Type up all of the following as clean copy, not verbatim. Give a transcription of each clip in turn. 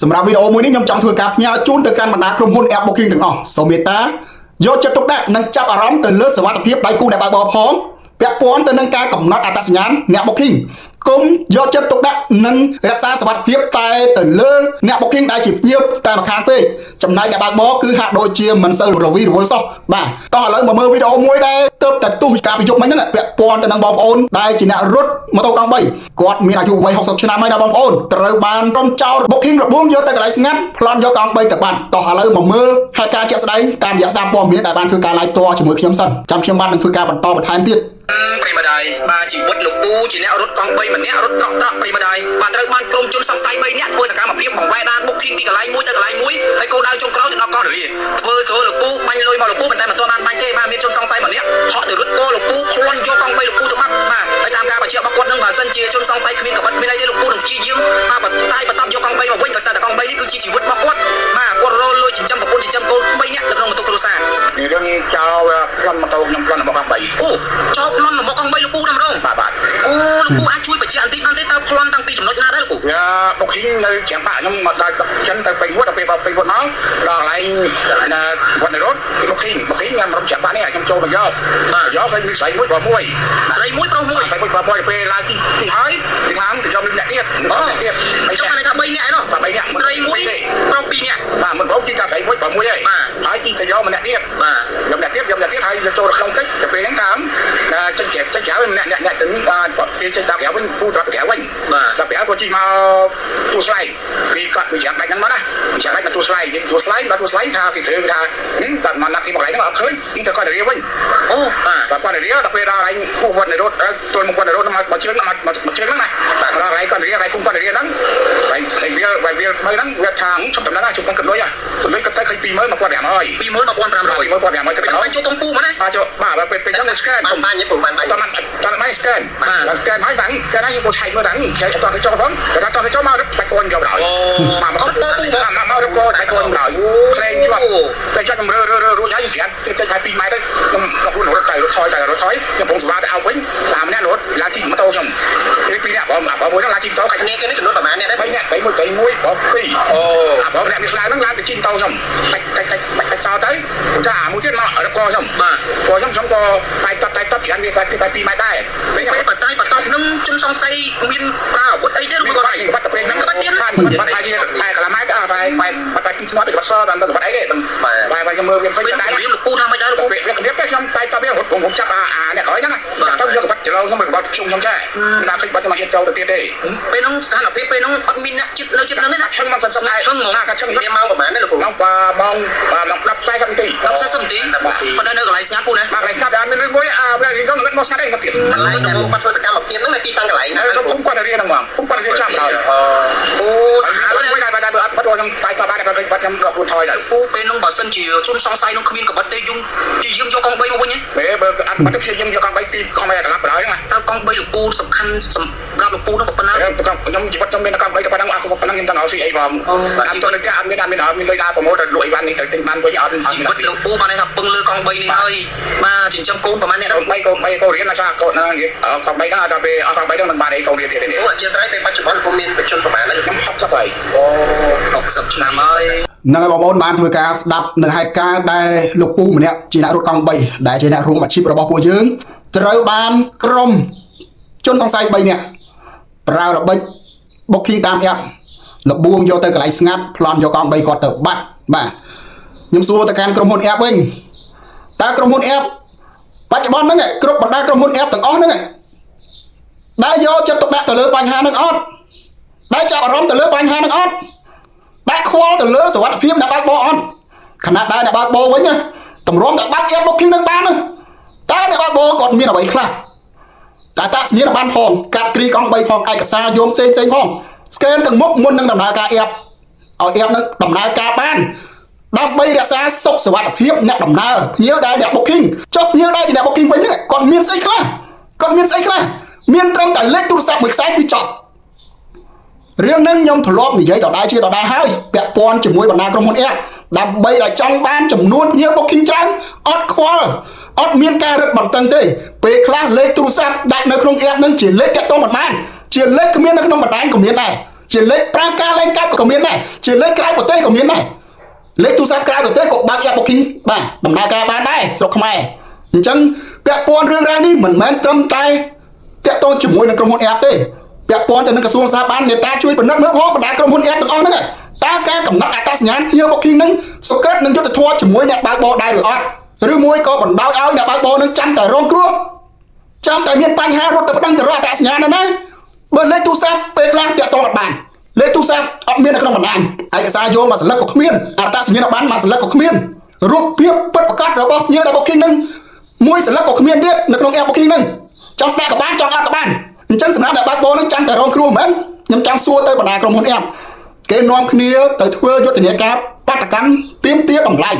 សម្រាប់វីដេអូមួយនេះខ្ញុំចង់ធ្វើការផ្ញើជូនទៅកាន់បណ្ដាក្រុមហ៊ុន App Booking ទាំងអស់សូមមេត្តាយកចិត្តទុកដាក់និងចាប់អារម្មណ៍ទៅលើសុវត្ថិភាពដៃគូអ្នកបើកបរផងពាក់ព័ន្ធទៅនឹងការកំណត់អត្តសញ្ញាណអ្នក Booking គុំយកចិត្តទុកដាក់និងរក្សាសុវត្ថិភាពតែទៅលើអ្នក Booking ដែលជាភ្ញៀវតែម្ខាងពេកចំណែកអ្នកបើកបរគឺហាក់ដូចជាមិនសូវរវីរវល់សោះបាទតោះឥឡូវមកមើលវីដេអូមួយដែលទើបតែទុះការពីយប់មិញហ្នឹងពាក់ព័ន្ធទៅនឹងបងប្អូនដែលជាអ្នករត់ម៉ូតូកង់3គាត់មានអាយុវ័យ60ឆ្នាំហើយណាបងប្អូនត្រូវបានក្រុមចោរ Booking របួងយកទៅកន្លែងស្ងាត់ប្លន់យកកង់3ទៅបាត់តោះឥឡូវមកមើលហេតុការណ៍ជាក់ស្ដែងតាមរយៈសារព័ត៌មានដែលបានធ្វើការ live ផ្ទាល់ជាមួយខ្ញុំសិនចាំខ្ញុំបាននឹងធ្វើការបន្តបន្ថែមទៀតប្រិមម្ដាយបាទជីវិតលោកពូជាអ្នករត់កង់3ម្នាក់រត់ត្រកត្រកប្រិមម្ដាយបាទត្រូវបានក្រុមជនសង្ស័យ3នាក់ធ្វើសកម្មភាពបង្វែរដាន Booking ពីកន្លែងមួយទៅកន្លែងមួយហើយគោលដៅចុងក្រោយទៅដល់កោះរលាធ្វើស្រួលលោកពូបាញ់លុយមកលោកពូប៉ុន្តែមិនទាន់បានបាញ់ទេបាទមានជនសង្ស័យម្នាក់ហក់ទៅរត់ពោលោកពូខ្លួនយកកង់3លោកពូទៅបាត់បាទហើយតាមការបញ្ជាក់របស់គាត់នឹងបើសិនជាជនសង្ស័យគ្មានក្បិតគ្មានអីទេលោកពូនឹងព្យាយាមបាទបន្តែបន្តយកកង់3មកវិញដោយសារតែកង់3នេះគឺជាជីវិតរបស់គាត់បាទគាត់រលលុយចិញ្ចឹមប្រពន្ធចិញ្ចឹមកូន3នាក់ទៅក្នុងបន្ទុកគ្រួសាររឿងចោលប្លន់ម៉ូតូខ្ញុំប្លន់របស់កង់3អូចោលប្លន់របស់កង់3លោកពូតែម្ដងបាទអូលោកពូអាចជួយបញ្ជាក់បន្តិចបានទេតើប្លន់តាំងពីចំណុចណាដែរលោកពូBooking នៅចាំបាក់ខ្ញុំមកដល់ចិនទៅពេញវត្តដល់ពេលពេញវត្តមកដល់កន្លែងវត្តនៅរត់ Booking ខ្ញុំរំចាំបាក់នេះខ្ញុំចូលមកយកឃើញមានស្រីមួយប្រុសមួយស្រីមួយប្រុសមួយពេលឡើងទីហើយទីខាងទៅយកមានអ្នកទៀតចុះអានេះថា3នាក់ឯណោះ3នាក់ស្រីមួយប្រុស2នាក់បាទមិនប្រុសជីតាស្រីមួយប្រុសមួយហើយជីទៅយកម្នាក់ទៀតបាទយកម្នាក់ទៀតហើយយកចូលក្នុងទឹកទៅពេលហ្នឹងតាមចិញ្ចៅម្នាក់ទៅគេចេញតាក្រៅវិញពូត្រាប់ក្រៅវិញតាក្រៅក៏ជីមកទូស្លៃពីគាត់វាចាំបាច់ហ្នឹងមកណាចាំបាច់មកទូស្លៃយើងទូស្លៃដល់ទូស្លៃថាគេស្រឿងថាដល់មកណាត់ទីមកកន្លែងហ្នឹងអត់ឃើញទៅគាត់ទៅរៀវិញអូបាទគាត់ទៅរៀដល់ពេលដល់កន្លែងគូវត្តនៅរត់ទល់មុខវត្តនៅរត់មកជើងហ្នឹងមកជើងហ្នឹងណាដល់កន្លែងគាត់ទៅរៀកន្លែងគុំគាត់ទៅរៀហ្នឹងហើយវាស្មើហ្នឹងវាថាជុំដំណឹងជុំដំណឹងកំលុយគាត់ទៅឃើញ20000 1500ហើយ21500ទៅដល់ជួបកំពូមកណាបាទបាទពេលហ្នឹង scan បានញ៉ាំពុំបានតើបាន scan បាទ scan ហើយបាន scan ហើយយើងក៏ឆៃមើលហ្នឹងគេអត់ទៅចូលផងតែតោះទៅចូលមករឹបតែកូនយកដល់មករឹបកូនតែកូនដល់ផ្លេងជាប់តែចុចខ្ញុំរួចហើយក្រានចេញហើយ2ម៉ែត្រទៅខ្ញុំខ្លួនរត់ទៅរត់ថយខ្ញុំពងសបាទៅអោបវិញតាមម្នាក់រត់ឡើងជិះម៉ូតូខ្ញុំ2នាក់បងមួយហ្នឹងឡើងជិះម៉ូតូខាច់នេះគេនេះចំនួនប្រហែលអ្នកដែរ3នាក់3មួយបង2អូបងអ្នកមានស្លាវហ្នឹងឡើងទៅជិះម៉ូតូខ្ញុំបាច់សោទៅចាមួយទៀតមករឹបកខ្ញុំបាទខ្ញុំក៏តែតច្រានវាតែ2ម៉ែត្រដែរពេលបន្ទាប់នឹងជនសង្ស័យមានប្រើអាវុធអីទេឬក៏គាត់បាត់ទៅពេលហ្នឹងបាត់ទៀតបាត់តែកន្លម៉ែត្របាត់ពីស្មាត់ពីបាត់សដល់ទៅបាត់អីទេបាទខ្ញុំមើលវាឃើញដែរវាលោកពូថាមិនដែរលោកពូវាគំរាមតែខ្ញុំតែតវាខ្ញុំចាប់អ្នកក្រោយហ្នឹងទៅយកបាត់ចលោខ្ញុំបាត់ជុំខ្ញុំចាណាឃើញបាត់ទៅមកទៀតចូលទៅទៀតទេពេលហ្នឹងស្ថានភាពពេលហ្នឹងអត់មានអ្នកចិត្តនៅចិត្តហ្នឹងទេណាឈឹងមកសិនដែរឈឹងកាឈឹងនេះម៉ោងប្រហែលទេលោកពូម៉ោង10:40នាទីប៉ុន្តែនៅកន្លែងស្ងាត់ពូណាកន្លែងស្ងាត់មានមួយខ្ញុំនឹងមកស្ងាត់ទេមកទៀតកន្លែងនោះបាត់ធ្វើសកម្មភាពហ្នឹងនៅទីតាំងកន្លែងណាខ្ញុំគាត់រៀនហ្នឹងហ្មងខ្ញុំគាត់រៀនចាំដល់អូហើយមួយដែរបាត់ខ្ញុំតែតបានតែគាត់ខ្ញុំរកខ្លួនថយដែរពូពេលហ្នឹងបើសិនជាជនសង្ស័យនោះគ្មានក្បិតទេយំជាយាមយកកង់3មកវិញហ៎បើអត់បាត់ព្យាយាមយកកង់3ទីកង់3កន្លះបណ្ដោយហ្នឹងតើកង់3លោកពូសំខាន់សម្រាប់លោកពូនោះប៉ុណ្ណាខ្ញុំជីវិតខ្ញុំមានកង់3ក៏ប៉ុណ្ណឹងអស់ប៉ុណ្ណឹងខ្ញុំទាំងឲ្យស៊ីអីផងអត់ទៅលើការអត់មានលុយដើរប្រម៉ូទទៅលក់អីវ៉ាន់នេះទៅទិញបានវិញអត់ជីវិតលោកពូបានថាពឹងលើកង់3នេះហើយបាទចិញ្ចឹមកូនប្រហែលអ្នកកង់3កូនរៀនណាសាកូនហ្នឹងកង់3ហ្នឹងដល់ពេលអស់កង់3ហ្នឹងមិនបានអីកូនរៀនទៀតទេអូអធិស្ឋានពេលបច្ចុប្បន្នខ្ញុំមានបច្ចុប្បន្នប្រហែលខ្ញុំ60ហើយអូ60ឆ្នាំហើយនឹងឲ្យបងប្អូនបានធ្វើការស្ដាប់នៅហេតុការណ៍ដែលលោកពូម្នាក់ជាអ្នករត់កង់3ដែលជាអ្នករួមអាជីពរបស់ពួកយើងត្រូវបានក្រុមជនសង្ស័យ3នាក់ប្រើល្បិច Booking តាម app លបួងយកទៅកន្លែងស្ងាត់ប្លន់យកកង់3គាត់ទៅបាត់បាទខ្ញុំសួរទៅកាន់ក្រុមហ៊ុន app វិញតើក្រុមហ៊ុន app បច្ចុប្បន្នហ្នឹងគ្រប់បណ្ដាក្រុមហ៊ុន app ទាំងអស់ហ្នឹងដែលយកចិត្តទុកដាក់ទៅលើបញ្ហាហ្នឹងអត់ដែលចាប់អារម្មណ៍ទៅលើបញ្ហាហ្នឹងអត់ដែលខ្វល់ទៅលើសុវត្ថិភាពអ្នកបើកបរអត់ខណៈដែលអ្នកបើកបរវិញតម្រាំតែបើក app Booking នឹងបានតើអ្នកបើកបរគាត់មានអ្វីខ្លះតែតាក់សញ្ញាបានផងកាត់គ្រីកង់3ផងឯកសារយោងផ្សេងផង scan ទាំងមុខមុននឹងដំណើរការ app ឲ្យ app នឹងដំណើរការបានដើម្បីរក្សាសុខសុវត្ថិភាពអ្នកដំណើរភ្ញៀវដែលអ្នក Booking ចុះភ្ញៀវដែលជាអ្នក Booking វិញហ្នឹងគាត់មានស្អីខ្លះមានត្រឹមតែលេខទូរស័ព្ទមួយខ្សែគឺចប់រឿងហ្នឹងខ្ញុំធ្លាប់និយាយដដែលហើយពាក់ព័ន្ធជាមួយបណ្ដាក្រុមហ៊ុន app ដើម្បីឲ្យចង់បានចំនួនភ្ញៀវ Booking ច្រើនអត់ខ្វល់អត់មានការរឹតបន្តឹងទេពេលខ្លះលេខទូរស័ព្ទដាក់នៅក្នុង app ហ្នឹងជាលេខតាក់ទងមិនបានជាលេខគ្មាននៅក្នុងបណ្ដាញក៏មានដែរ ជាលេខប្រើការលេខកាត់ក៏មានដែរជាលេខក្រៅប្រទេសក៏មានដែរលេខទូរស័ព្ទក្រៅប្រទេសក៏បើក app booking បាទដំណើរការបានដែរស្រុកខ្មែរអញ្ចឹងពាក់ព័ន្ធរឿងរ៉ាវនេះមិនមែនត្រឹមតែតាក់ទងជាមួយនឹងក្រុមហ៊ុន app ទេពាក់ព័ន្ធទៅនឹងក្រសួងសាធារណសុខមេតាជួយពិនិត្យមើលផងបណ្ដាក្រុមហ៊ុន app ទាំងអស់ហ្នឹងតើការកំណត់អត្តសញ្ញាណភ្ញៀវ booking ហ្នឹងសុក្រិតនឹងយុទ្ធធម៌ជាមួយអ្នកបើកបរដែរឬអត់ឬមួយក៏បណ្ដោយឲ្យអ្នកបើកបរនឹងចាំតែរងគ្រោះចាំតែមានបញ្ហារត់ទៅប្តឹងទៅរកអត្តសញ្ញាណហ្នឹងណាបើលេខទូរស័ព្ទពេលខ្លះតាក់ទងអត់បានលេខទូរស័ព្ទអត់មាននៅក្នុងបណ្ដាញឯកសារយកមកសន្លឹកក៏គ្មានអត្តសញ្ញាណប័ណ្ណមកសន្លឹកក៏គ្មានរូបភាពពិតប្រាកដរបស់ភ្ញៀវដែល booking ហ្នឹងមួយសន្លឹកក៏គ្មានទៀតនៅក្នុង app booking ហ្នឹងចង់ដាក់ក៏បានចង់អត់ក៏បានអញ្ចឹងសម្រាប់អ្នកបើកបរហ្នឹងចាំតែរងគ្រោះមែនខ្ញុំចង់សួរទៅបណ្ដាក្រុមហ៊ុន app គេនាំគ្នាទៅធ្វើយុទ្ធនាការបាតកម្មទាមទារតម្លៃ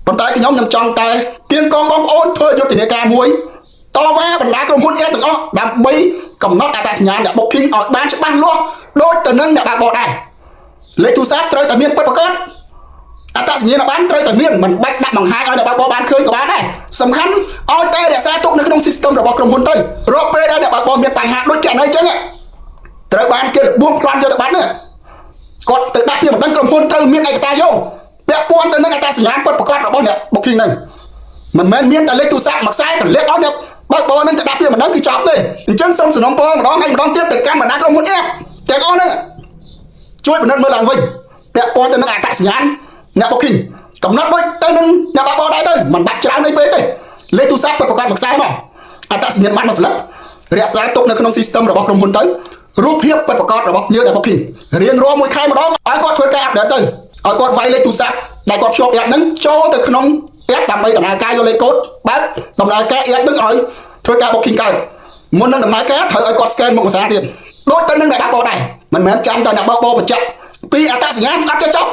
ប៉ុន្តែខ្ញុំចង់តែទៀងកងបងប្អូនធ្វើយុទ្ធនាការមួយតវ៉ាបណ្ដាក្រុមហ៊ុន app ទាំងអស់ដើម្បីកំណត់អត្តសញ្ញាណអ្នក booking ឲ្យបានច្បាស់លាស់ដូចទៅនឹងអ្នកបើកបរដែរលេខទូរស័ព្ទត្រូវតែមានពិតប្រាកដអត្តសញ្ញាណប័ណ្ណត្រូវតែមានមិនបាច់ដាក់បង្ហាញឲ្យអ្នកបើកបរបានឃើញក៏បានដែរសំខាន់ឲ្យតែរក្សាទុកនៅក្នុង system របស់ក្រុមហ៊ុនទៅរកពេលដែលអ្នកបើកបរមានបញ្ហាដូចករណីអញ្ចឹងត្រូវបានគេលបួងប្លន់យកទៅបាត់ហ្នឹងគាត់ទៅដាក់ពីម្ដងក្រុមហ៊ុនត្រូវមានឯកសារយកពាក់ព័ន្ធទៅនឹងអត្តសញ្ញាណពិតប្រាកដរបស់អ្នក booking ហ្នឹងមិនមែនមានតែលេខទូរស័ព្ទមួយខ្សែទៅលេខឲ្យអ្នកបើកបរហ្នឹងទៅដាក់ពីម្ដងគឺចប់ទេអញ្ចឹងសូមសំណូមពរម្ដងហើយម្ដងទៀតទៅកាន់បណ្ដាក្រុមហ៊ុន app ទាំងអស់ហ្នឹងជួយពិនិត្យមើលឡើងវិញពាក់ព័ន្ធទៅនឹងអត្តសញ្ញាណអ្នក booking កំណត់ដូចទៅនឹងអ្នកបើកបរដែរទៅមិនបាច់ច្រើនពេកទេលេខទូរស័ព្ទពិតប្រាកដមួយខ្សែមកអត្តសញ្ញាណប័ណ្ណមួយស្លឹករក្សាទុកនៅក្នុង system របស់ក្រុមហ៊ុនទៅរូបភាពពិតប្រាកដរបស់ភ្ញៀវដែល booking រៀងរាល់មួយខែម្ដងឲ្យគាត់ធ្វើការ update ទៅឲ្យគាត់វាយលេខទូរស័ព្ទដែលគាត់ភ្ជាប់ app ហ្នឹងចូលទៅក្នុង app ដើម្បីដំណើរការយកលេខកូដបើកដំណើរការ app ហ្នឹងឲ្យធ្វើការ booking កើតមុននឹងដំណើរការត្រូវឲ្យគាត់ scan មុខម្សាទៀតដូចទៅនឹងអ្នកបើកបរដែរមិនមែនចាំតែអ្នកបើកបរបញ្ជាក់ពីអត្តសញ្ញាណអត់ចេះចប់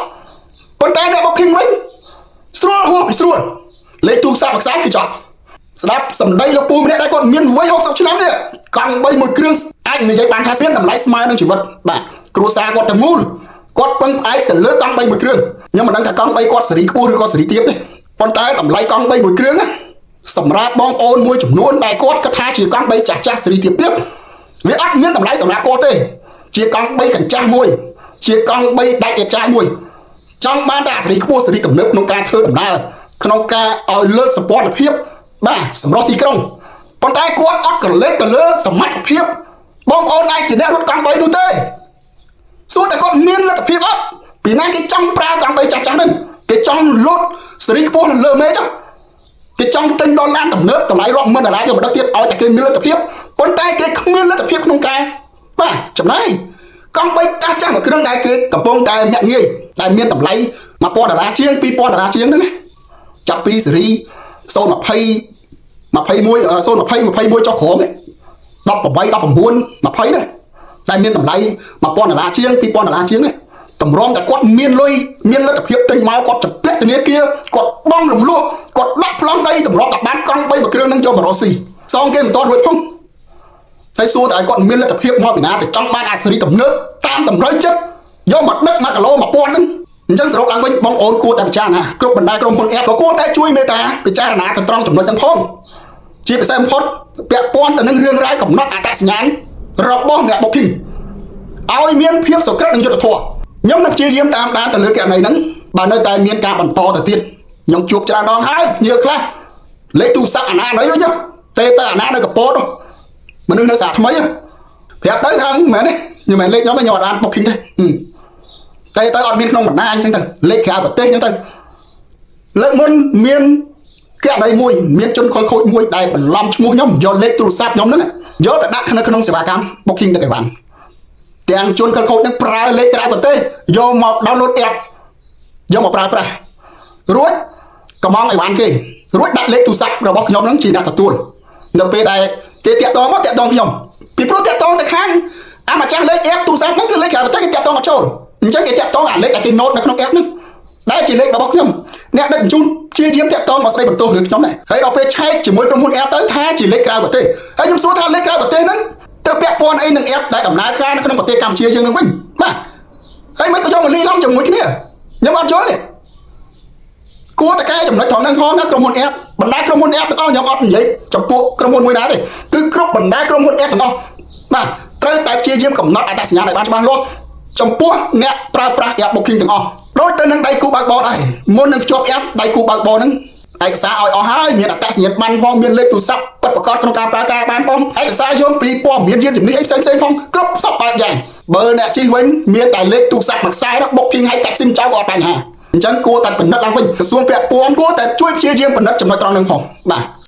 ប៉ុន្តែអ្នក booking វិញស្រួលហួសពីស្រួលលេខទូរស័ព្ទមួយខ្សែគឺចប់ស្ដាប់សម្ដីលោកពូម្នាក់ដែលគាត់មានវ័យ60ឆ្នាំនេះកង់3មួយគ្រឿងអាចនិយាយបានថាស្មានតម្លៃស្មើនឹងជីវិតបាទគ្រួសារគាត់ទាំងមូលគាត់ពឹងផ្អែកទៅលើកង់3មួយគ្រឿងខ្ញុំមិនដឹងថាកង់3គាត់សេរីខ្ពស់ឬក៏សេរីទាបទេប៉ុន្តែតម្លៃកង់3មួយគ្រឿងណាសម្រាប់បងប្អូនមួយចំនួនដែលគាត់គិតថាជាកង់3ចាស់ចាស់សេរីទាបវាអត់មានតម្លៃសម្រាប់គាត់ទេជាកង់3កញ្ចាស់មួយជាកង់3ដាច់អេចាយមួយចង់បានតែសេរីខ្ពស់សេរីទំនើបក្នុងការធ្វើដំណើរក្នុងការឲ្យលើកសម្ព័ន្ធភាពបាទសម្រាប់ទីក្រុងប៉ុន្តែគាត់អត់កលេសទៅលើសមត្ថភាពបងប្អូនឯងជាអ្នករត់កង់3នោះទេសួរតែគាត់មានលទ្ធភាពអត់ពីណាគេចង់ប្រើកង់3ចាស់ចាស់ហ្នឹងគេចង់លុតសេរីខ្ពស់លើមេឃចុះគេចង់ទិញដុល្លារទំនើបតម្លៃរាប់ម៉ឺនដុល្លារយកមកដឹកទៀតឲ្យតែគេមានលទ្ធភាពប៉ុន្តែគេគ្មានលទ្ធភាពក្នុងការបាទចំណាយកង់3ចាស់ចាស់មួយគ្រឿងដែលគេកំពុងតែញាក់ងាយដែលមានតម្លៃ$1000ជាង$2000ជាងហ្នឹងណាចាប់ពីសេរី020 21ចុះក្រោម18 19 20ណាតែមានតម្លៃ$1000ជាង$2000ជាងណាតម្រងតែគាត់មានលុយមានលទ្ធភាពទិញមកគាត់ចំពាក់ធនាគារគាត់បងរំលោះគាត់ដាក់ប្លង់ដីតម្រងតែបានកង់3មួយគ្រឿងនឹងយកមករកស៊ីសងគេមិនតរួចផងហើយសួរតែឲ្យគាត់មានលទ្ធភាពមកពីណាទៅចង់បានអាសេរីទំនើបតាមតម្រូវចិត្តយកមកដឹក1គីឡូ1000ហ្នឹងអញ្ចឹងសរុបឡើងវិញបងប្អូនគួរតែពិចារណាគ្រប់បណ្ដាក្រុមហ៊ុន app ក៏គួរតែជួយមេត្តាពិចារណាទៅត្រង់ចំណុចហ្នឹងផងជាពិសេសបំផុតពាក់ព័ន្ធទៅនឹងរឿងរ៉ាវកំណត់អត្តសញ្ញាណរបស់អ្នក booking ឲ្យមានភាពសុក្រិតនិងយុត្តិធម៌ខ្ញុំនឹងព្យាយាមតាមដានទៅលើករណីហ្នឹងបើនៅតែមានការបន្តទៅទៀតខ្ញុំជួបច្រើនដងហើយញើខ្លះលេខទូរស័ព្ទអាណាណីវិញទេទៅអាណានៅកពតមនុស្សនៅសាថ្មីប្រាប់ទៅខាងមែនទេខ្ញុំមិនលេខខ្ញុំអត់បាន booking ទេទៅអត់មានក្នុងបណ្ដាញអញ្ចឹងទៅលេខក្រៅប្រទេសអញ្ចឹងទៅលើកមុនមានករណីមួយមានជនខលខូចមួយដែលបន្លំឈ្មោះខ្ញុំយកលេខទូរស័ព្ទខ្ញុំហ្នឹងយកទៅដាក់នៅក្នុងសេវាកម្ម booking ទៅអីវ៉ាន់ទាំងជនខលខូចហ្នឹងប្រើលេខក្រៅប្រទេសយកមក download app យកមកប្រើប្រាស់រួចកំងអីវ៉ាន់គេរួចដាក់លេខទូរស័ព្ទរបស់ខ្ញុំហ្នឹងជាអ្នកទទួលនៅពេលដែលគេតាក់ទងមកតាក់ទងខ្ញុំពីព្រោះតាក់ទងទៅខាងអាម្ចាស់លេខ app ទូរស័ព្ទហ្នឹងគឺលេខក្រៅប្រទេសគេតាក់ទងមកចូលអញ្ចឹងគេតាក់ទងអាលេខដែលគេ note នៅក្នុង app ហ្នឹងដែលជាលេខរបស់ខ្ញុំអ្នកដឹកជញ្ជូនជាយាមតាក់ទងមកស្ដីបន្ទោសរឿងខ្ញុំដែរហើយដល់ពេលឆែកជាមួយក្រុមហ៊ុន app ទៅថាជាលេខក្រៅប្រទេសហើយខ្ញុំសួរថាលេខក្រៅប្រទេសហ្នឹងទៅពាក់ព័ន្ធអីនឹង app ដែលដំណើរការនៅក្នុងប្រទេសកម្ពុជាយើងនឹងវិញបាទហើយមិនក៏យកមកលីឡំជាមួយគ្នាខ្ញុំអត់យល់ទេគួរតែកែចំណុចត្រង់ហ្នឹងផងណាក្រុមហ៊ុន app បណ្ដាក្រុមហ៊ុន app ទាំងអស់ខ្ញុំអត់និយាយចំពោះក្រុមហ៊ុនមួយណាទេគឺគ្រប់បណ្ដាក្រុមហ៊ុន app ទាំងអស់បាទត្រូវតែព្យាយាមកំណត់អត្តសញ្ញាណឲ្យបានច្បាស់លាស់ ចំពោះអ្នកប្រើប្រាស់ app booking ទាំងអស់ដូចទៅនឹងដៃគូបើកបរដែរមុននឹងភ្ជាប់ app ដៃគូបើកបរហ្នឹងឯកសារឲ្យអស់ហើយមានអត្តសញ្ញាណប័ណ្ណផងមានលេខទូរស័ព្ទពិតប្រាកដក្នុងការប្រើការបានផងឯកសារយោងពីព័ត៌មានយានជំនិះអីផ្សេងផងគ្រប់សពបែបយ៉ាងបើអ្នកជិះវិញមានតែលេខទូរស័ព្ទមួយខ្សែ booking ឲ្យកាត់ស៊ីមចោលក៏អត់បញ្ហាអញ្ចឹងគួរតែពិនិត្យឡើងវិញក្រសួងពាក់ព័ន្ធគួរតែជួយព្យាយាមពិនិត្យចំណុចត្រង់ហ្នឹងផងបាទ